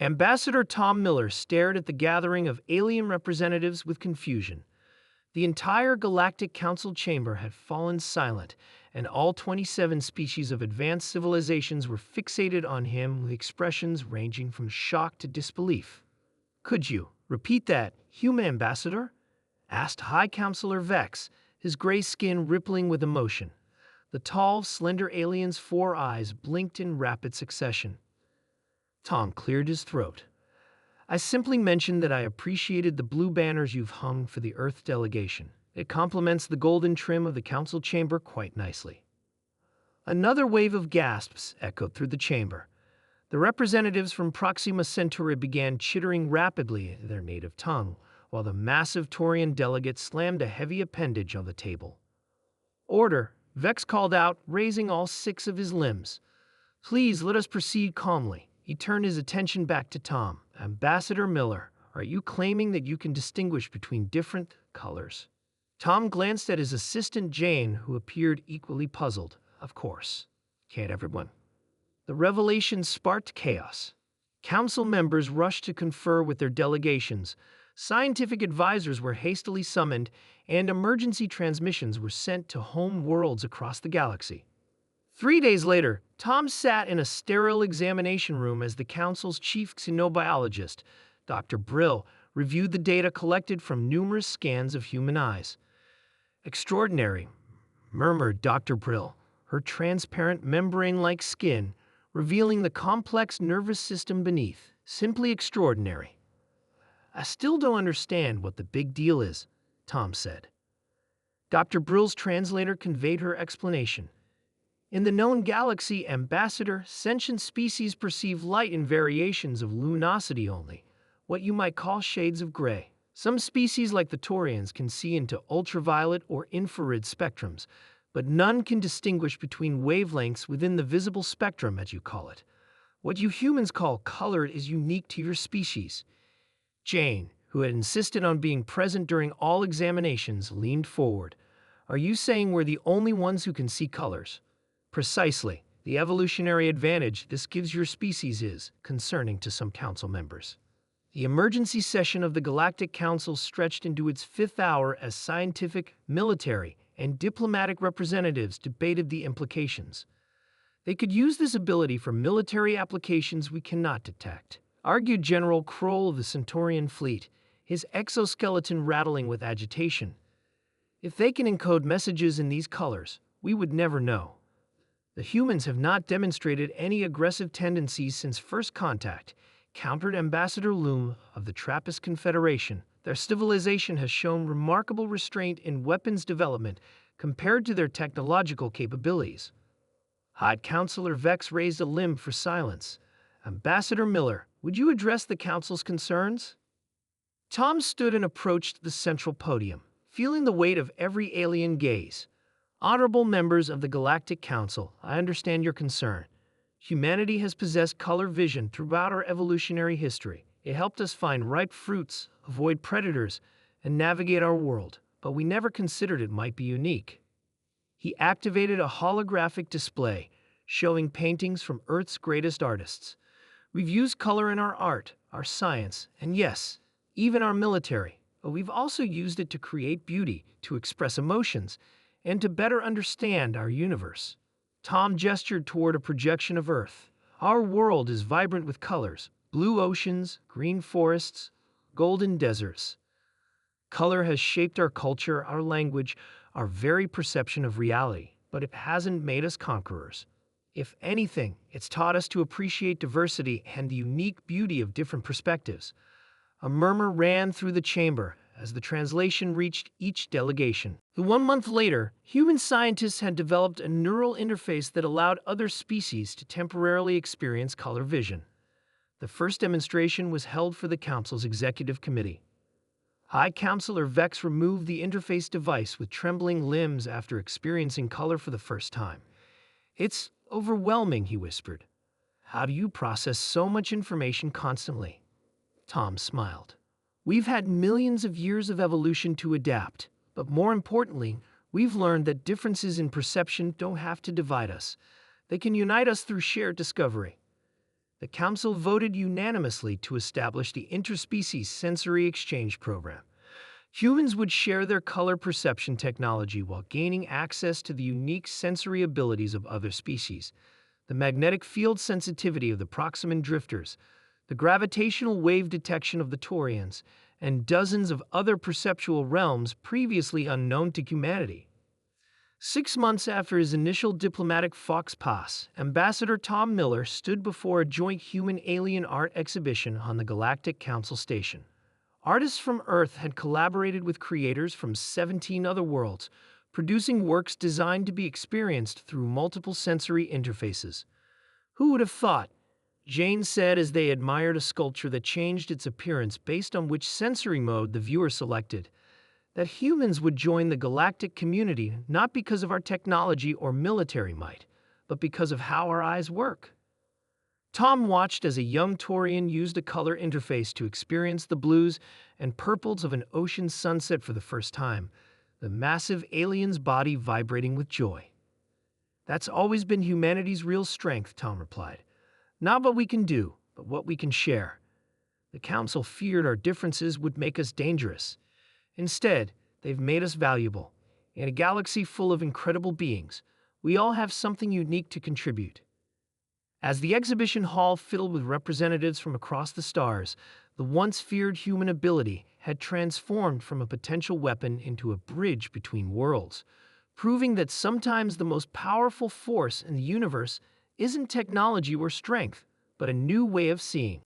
Ambassador Tom Miller stared at the gathering of alien representatives with confusion. The entire Galactic Council chamber had fallen silent, and all 27 species of advanced civilizations were fixated on him with expressions ranging from shock to disbelief. "Could you repeat that, human ambassador?" asked High Counselor Vex, his gray skin rippling with emotion. The tall, slender alien's four eyes blinked in rapid succession. Tom cleared his throat. "I simply mentioned that I appreciated the blue banners you've hung for the Earth delegation. It complements the golden trim of the council chamber quite nicely." Another wave of gasps echoed through the chamber. The representatives from Proxima Centauri began chittering rapidly in their native tongue, while the massive Taurian delegate slammed a heavy appendage on the table. "Order," Vex called out, raising all 6 of his limbs. "Please let us proceed calmly." He turned his attention back to Tom. "Ambassador Miller, are you claiming that you can distinguish between different colors?" Tom glanced at his assistant Jane, who appeared equally puzzled. "Of course. Can't everyone?" The revelation sparked chaos. Council members rushed to confer with their delegations, scientific advisors were hastily summoned, and emergency transmissions were sent to home worlds across the galaxy. 3 days later, Tom sat in a sterile examination room as the Council's chief xenobiologist, Dr. Brill, reviewed the data collected from numerous scans of human eyes. "Extraordinary," murmured Dr. Brill, her transparent membrane-like skin revealing the complex nervous system beneath. "Simply extraordinary." "I still don't understand what the big deal is," Tom said. Dr. Brill's translator conveyed her explanation. "In the known galaxy, Ambassador, sentient species perceive light in variations of luminosity only, what you might call shades of gray. Some species, like the Taurians, can see into ultraviolet or infrared spectrums, but none can distinguish between wavelengths within the visible spectrum, as you call it. What you humans call color is unique to your species." Jane, who had insisted on being present during all examinations, leaned forward. "Are you saying we're the only ones who can see colors?" "Precisely. The evolutionary advantage this gives your species is concerning to some council members." The emergency session of the Galactic Council stretched into its 5th hour as scientific, military, and diplomatic representatives debated the implications. "They could use this ability for military applications we cannot detect," argued General Kroll of the Centaurian fleet, his exoskeleton rattling with agitation. "If they can encode messages in these colors, we would never know. The humans have not demonstrated any aggressive tendencies since first contact," countered Ambassador Loom of the Trappist Confederation. "Their civilization has shown remarkable restraint in weapons development compared to their technological capabilities." High Counselor Vex raised a limb for silence. "Ambassador Miller, would you address the Council's concerns?" Tom stood and approached the central podium, feeling the weight of every alien gaze. "Honorable members of the Galactic Council, I understand your concern. Humanity has possessed color vision throughout our evolutionary history. It helped us find ripe fruits, avoid predators, and navigate our world, but we never considered it might be unique." He activated a holographic display, showing paintings from Earth's greatest artists. "We've used color in our art, our science, and yes, even our military, but we've also used it to create beauty, to express emotions, and to better understand our universe." Tom gestured toward a projection of Earth. "Our world is vibrant with colors, blue oceans, green forests, golden deserts. Color has shaped our culture, our language, our very perception of reality, but it hasn't made us conquerors. If anything, it's taught us to appreciate diversity and the unique beauty of different perspectives." A murmur ran through the chamber as the translation reached each delegation. 1 month later, human scientists had developed a neural interface that allowed other species to temporarily experience color vision. The first demonstration was held for the Council's Executive Committee. High Counselor Vex removed the interface device with trembling limbs after experiencing color for the first time. "It's overwhelming," he whispered. "How do you process so much information constantly?" Tom smiled. "We've had millions of years of evolution to adapt, but more importantly, we've learned that differences in perception don't have to divide us. They can unite us through shared discovery." The Council voted unanimously to establish the Interspecies Sensory Exchange Program. Humans would share their color perception technology while gaining access to the unique sensory abilities of other species. The magnetic field sensitivity of the Proximan drifters, the gravitational wave detection of the Taurians, and dozens of other perceptual realms previously unknown to humanity. 6 months after his initial diplomatic Fox Pass, Ambassador Tom Miller stood before a joint human-alien art exhibition on the Galactic Council Station. Artists from Earth had collaborated with creators from 17 other worlds, producing works designed to be experienced through multiple sensory interfaces. "Who would have thought?" Jane said as they admired a sculpture that changed its appearance based on which sensory mode the viewer selected. "That humans would join the galactic community not because of our technology or military might, but because of how our eyes work." Tom watched as a young Taurian used a color interface to experience the blues and purples of an ocean sunset for the first time, the massive alien's body vibrating with joy. "That's always been humanity's real strength," Tom replied. "Not what we can do, but what we can share." The Council feared our differences would make us dangerous. Instead, they've made us valuable. In a galaxy full of incredible beings, we all have something unique to contribute. As the exhibition hall filled with representatives from across the stars, the once feared human ability had transformed from a potential weapon into a bridge between worlds, proving that sometimes the most powerful force in the universe isn't technology or strength, but a new way of seeing.